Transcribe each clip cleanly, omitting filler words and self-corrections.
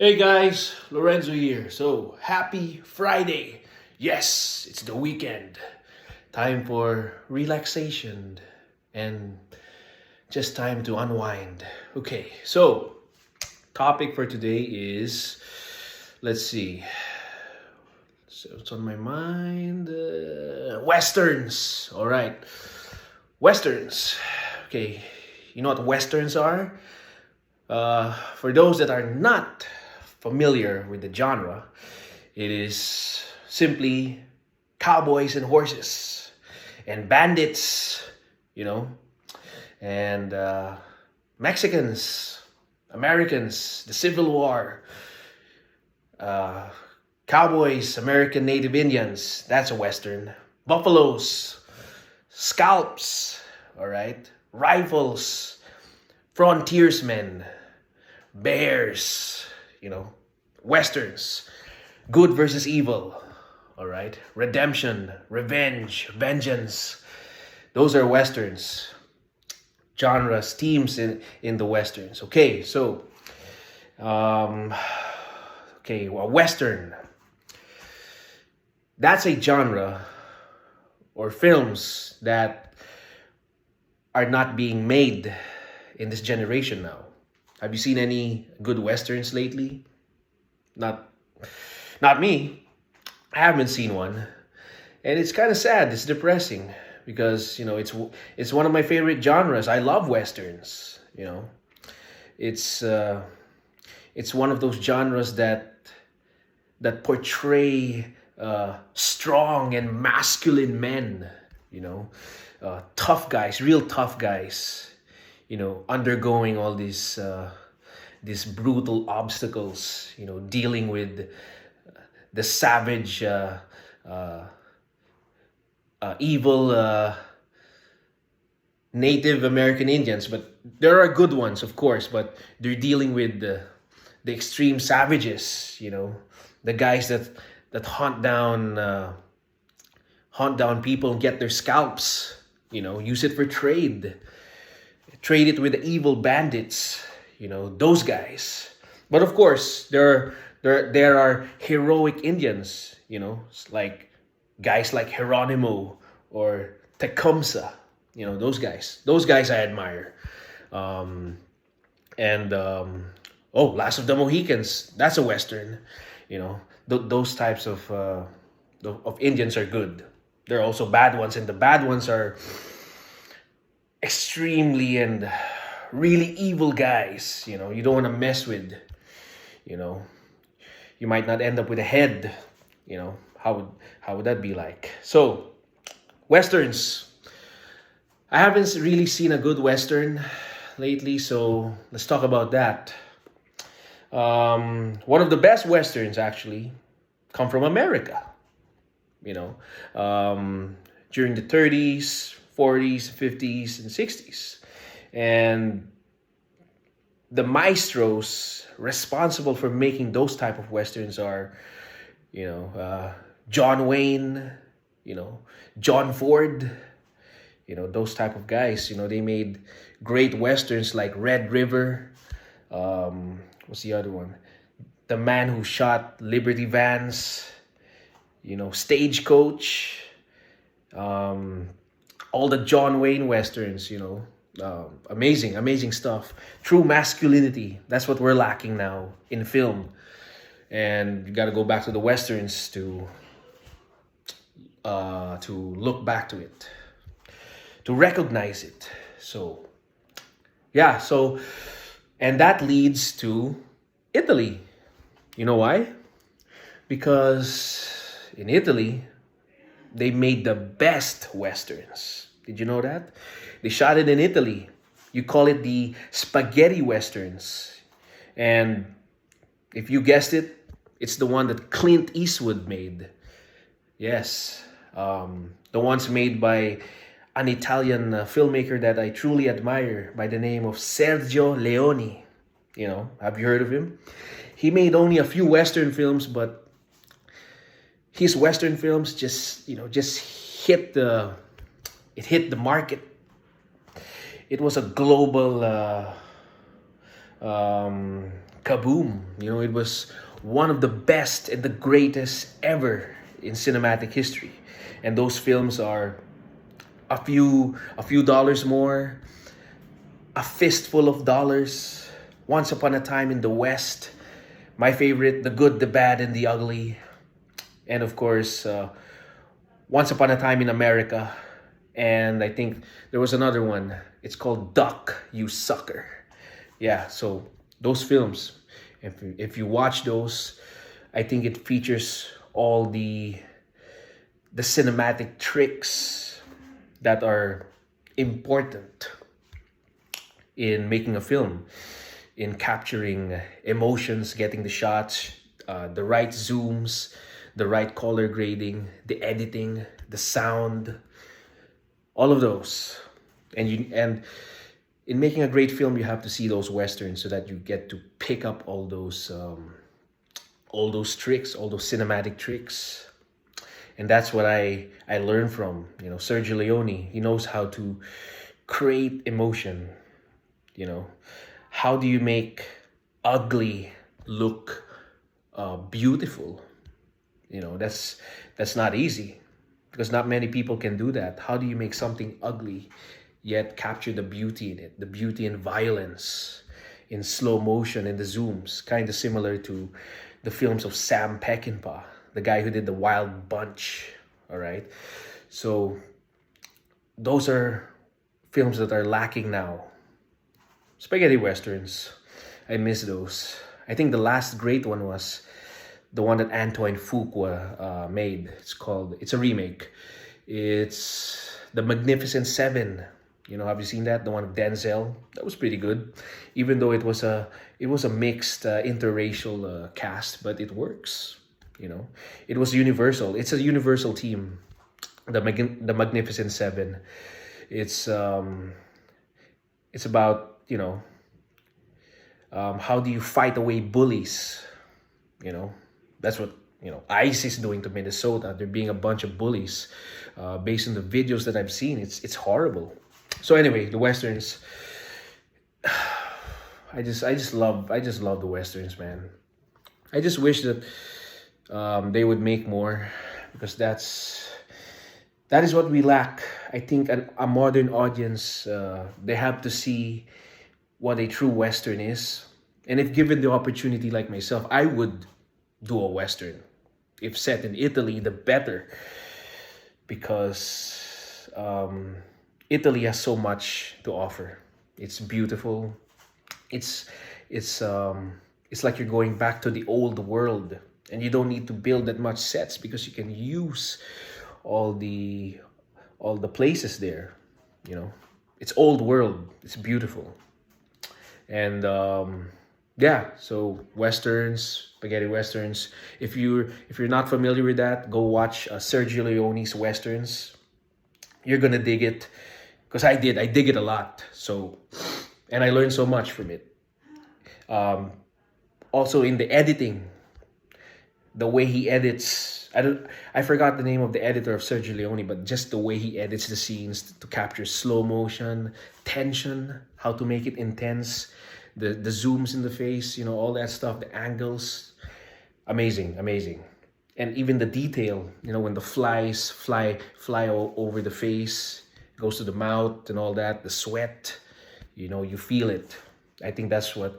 Hey guys, Lorenzo here. So, happy Friday. Yes, it's the weekend. Time for relaxation and just time to unwind. Okay, so topic for today is let's see. So, what's on my mind? Westerns. All right. Westerns. Okay, you know what westerns are? For those that are not familiar with the genre, it is simply cowboys and horses and bandits, you know, and Mexicans, Americans, the Civil War, uh, cowboys, American Native Indians, that's a Western, buffaloes, scalps, all right, rifles, frontiersmen, bears, westerns, good versus evil, all right, redemption, revenge, vengeance. Those are westerns, genres, themes in the westerns. Okay, so, um, okay, well, western. That's a genre or films that are not being made in this generation now. Have you seen any good westerns lately? Not not me. I haven't seen one. And it's kind of sad, it's depressing because, it's one of my favorite genres. I love westerns. It's it's one of those genres that portray strong and masculine men, tough guys, real tough guys, undergoing all these brutal obstacles, dealing with the savage, uh, evil Native American Indians. But there are good ones, of course, but they're dealing with the extreme savages, the guys that hunt down people and get their scalps, use it for trade it with the evil bandits, those guys. But of course, there are heroic Indians, like guys like Geronimo or Tecumseh, those guys. Those guys I admire. Um, and Last of the Mohicans, that's a western. Those types of Indians are good. There are also bad ones, and the bad ones are extremely and really evil guys. You don't want to mess with. You know, you might not end up with a head. How would that be like? So, westerns. I haven't really seen a good western lately, so let's talk about that. One of the best westerns actually come from America. You know, During the 30s, 40s, 50s, and 60s, and the maestros responsible for making those type of westerns are, John Wayne, John Ford, those type of guys. They made great westerns like Red River. What's the other one? The Man Who Shot Liberty Vans. Stagecoach. All the John Wayne westerns. Amazing, amazing stuff. True masculinity. That's what we're lacking now in film, and you got to go back to the westerns to look back to it, to recognize it. So, yeah. And that leads to Italy. You know why? Because in Italy, they made the best westerns. Did you know that? They shot it in Italy. You call it the spaghetti westerns. And if you guessed it, it's the one that Clint Eastwood made. Yes. The ones made by an Italian filmmaker that I truly admire by the name of Sergio Leone. Have you heard of him? He made only a few Western films, but his Western films just hit the market. It was a global kaboom. It was one of the best and the greatest ever in cinematic history. And those films are a few dollars more, a fistful of dollars. Once Upon a Time in the West, my favorite, The Good, the Bad, and the Ugly, and of course, Once Upon a Time in America. And I think there was another one. It's called Duck, You Sucker. Yeah, so those films, if you watch those, I think it features all the cinematic tricks that are important in making a film, in capturing emotions, getting the shots, the right zooms, the right color grading, the editing, the sound, all of those. And in making a great film, you have to see those westerns so that you get to pick up all those tricks, all those cinematic tricks. And that's what I learned from Sergio Leone. He knows how to create emotion. How do you make ugly look beautiful? That's not easy, because not many people can do that. How do you make something ugly yet capture the beauty in it, the beauty and violence in slow motion and the zooms, kind of similar to the films of Sam Peckinpah, the guy who did The Wild Bunch. All right, so those are films that are lacking now. Spaghetti westerns, I miss those. I think the last great one was the one that Antoine Fuqua made. It's a remake. It's The Magnificent Seven. Have you seen that? The one of Denzel. That was pretty good, even though it was a mixed interracial cast, but it works. It was Universal. It's a Universal team. The Magnificent Seven. It's about how do you fight away bullies. That's what ICE is doing to Minnesota. They're being a bunch of bullies. Based on the videos that I've seen, it's horrible. So anyway, the westerns. I just love the westerns, man. I just wish that they would make more, because that is what we lack. I think a modern audience, they have to see what a true western is, and if given the opportunity, like myself, I would do a western. If set in Italy, the better, because Italy has so much to offer. It's beautiful. It's like you're going back to the old world, and you don't need to build that much sets because you can use all the places there. It's old world. It's beautiful. And yeah, so westerns, spaghetti westerns. If you're not familiar with that, go watch Sergio Leone's westerns. You're gonna dig it, because I dig it a lot. So, and I learned so much from it. Also in the editing, the way he edits. I forgot the name of the editor of Sergio Leone, but just the way he edits the scenes to capture slow motion, tension, how to make it intense, the zooms in the face, all that stuff, the angles, amazing. And even the detail, when the flies fly over the face, goes to the mouth and all that, the sweat, you feel it. I think that's what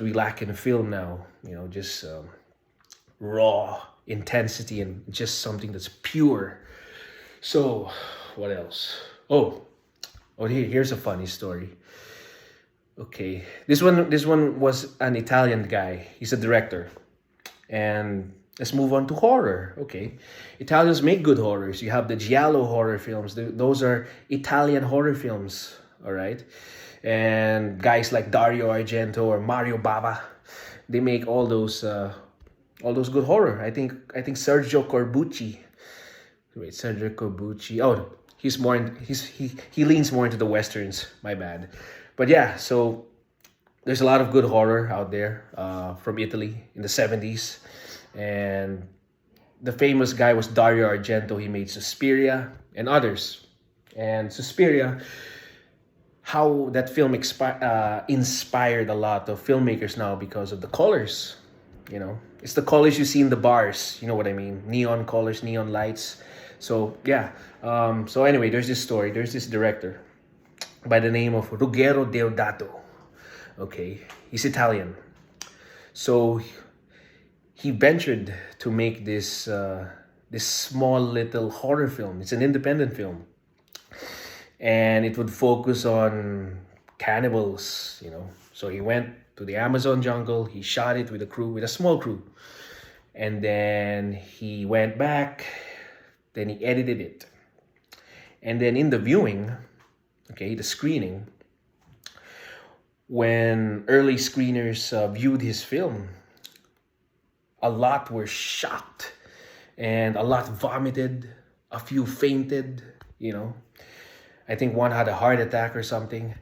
we lack in film now. Just raw intensity and just something that's pure. So, what else? Oh, here's a funny story. Okay, this one was an Italian guy. He's a director, and let's move on to horror. Okay, Italians make good horrors. You have the giallo horror films. Those are Italian horror films. All right, and guys like Dario Argento or Mario Bava, they make all those good horror. I think Sergio Corbucci. Wait, Sergio Corbucci. Oh, he leans more into the westerns. My bad. But yeah, so there's a lot of good horror out there from Italy in the 70s. And the famous guy was Dario Argento. He made Suspiria and others. And Suspiria, how that film inspired a lot of filmmakers now because of the colors. It's the colors you see in the bars. You know what I mean? Neon colors, neon lights. So yeah. So anyway, there's this story. There's this director by the name of Ruggero Deodato. Okay, he's Italian. So he ventured to make this small little horror film. It's an independent film, and it would focus on cannibals. So he went to the Amazon jungle. He shot it with a small crew, and then he went back. Then he edited it, and then in the viewing, okay, the screening, when early screeners viewed his film, a lot were shocked, and a lot vomited, a few fainted. I think one had a heart attack or something.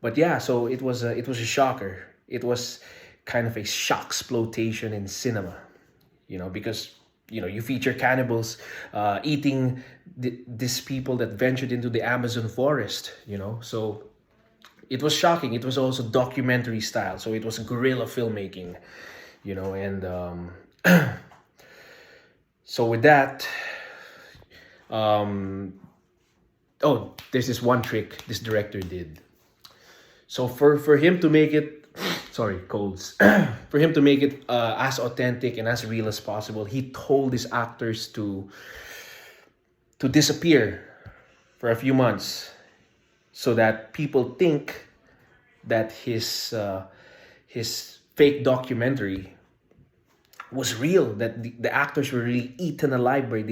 But yeah, so it was a shocker. It was kind of a shock exploitation in cinema, because you feature cannibals eating these people that ventured into the Amazon forest. So it was shocking. It was also documentary style, so it was guerrilla filmmaking. And so with that, there's this one trick this director did. So for him to make it, sorry, colds, for him to make it as authentic and as real as possible, he told his actors to disappear for a few months, so that people think that his fake documentary was real, that the actors were really eaten alive by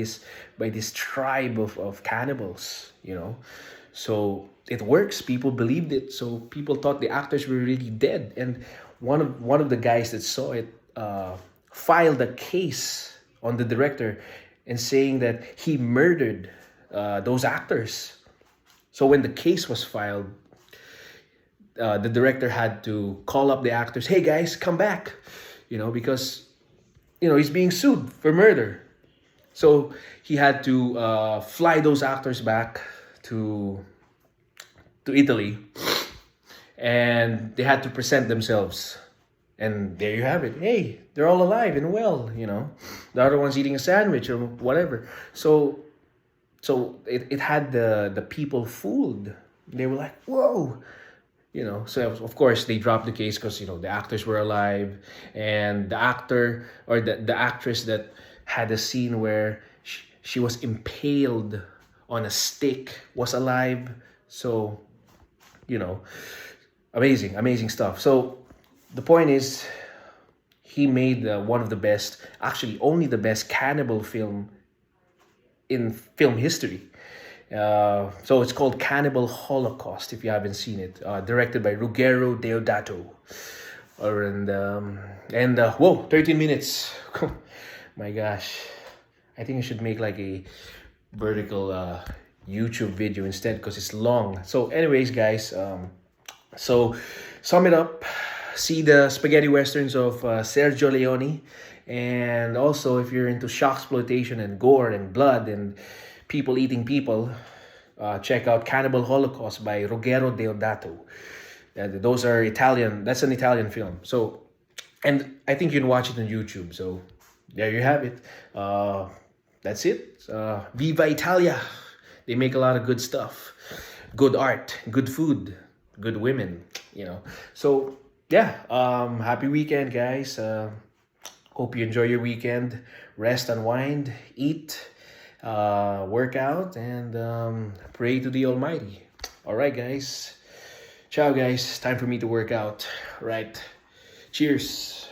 this tribe of cannibals. So it works. People believed it, so people thought the actors were really dead. And one of the guys that saw it filed a case on the director and saying that he murdered those actors. So when the case was filed, the director had to call up the actors. Hey guys, come back, because he's being sued for murder. So he had to fly those actors back to Italy, and they had to present themselves. And there you have it. Hey, they're all alive and well. The other one's eating a sandwich or whatever. So it had the people fooled. They were like, whoa. So of course they dropped the case because the actors were alive, and the actor or the actress that had a scene where she was impaled on a stick was alive. So amazing stuff. So the point is, he made one of the best, actually only the best cannibal film in film history. So it's called Cannibal Holocaust, if you haven't seen it. Directed by Ruggero Deodato. Whoa, 13 minutes. My gosh. I think I should make like a vertical YouTube video instead, because it's long. So anyways, guys, so sum it up. See the spaghetti westerns of Sergio Leone. And also, if you're into shock exploitation and gore and blood and people eating people, check out Cannibal Holocaust by Ruggero Deodato. Those are Italian. That's an Italian film. So, and I think you can watch it on YouTube. So there you have it. That's it. Viva Italia. They make a lot of good stuff, good art, good food, good women. So yeah. Happy weekend, guys. Hope you enjoy your weekend. Rest, unwind, eat, work out, and pray to the Almighty. All right, guys. Ciao, guys. Time for me to work out. Right. Cheers.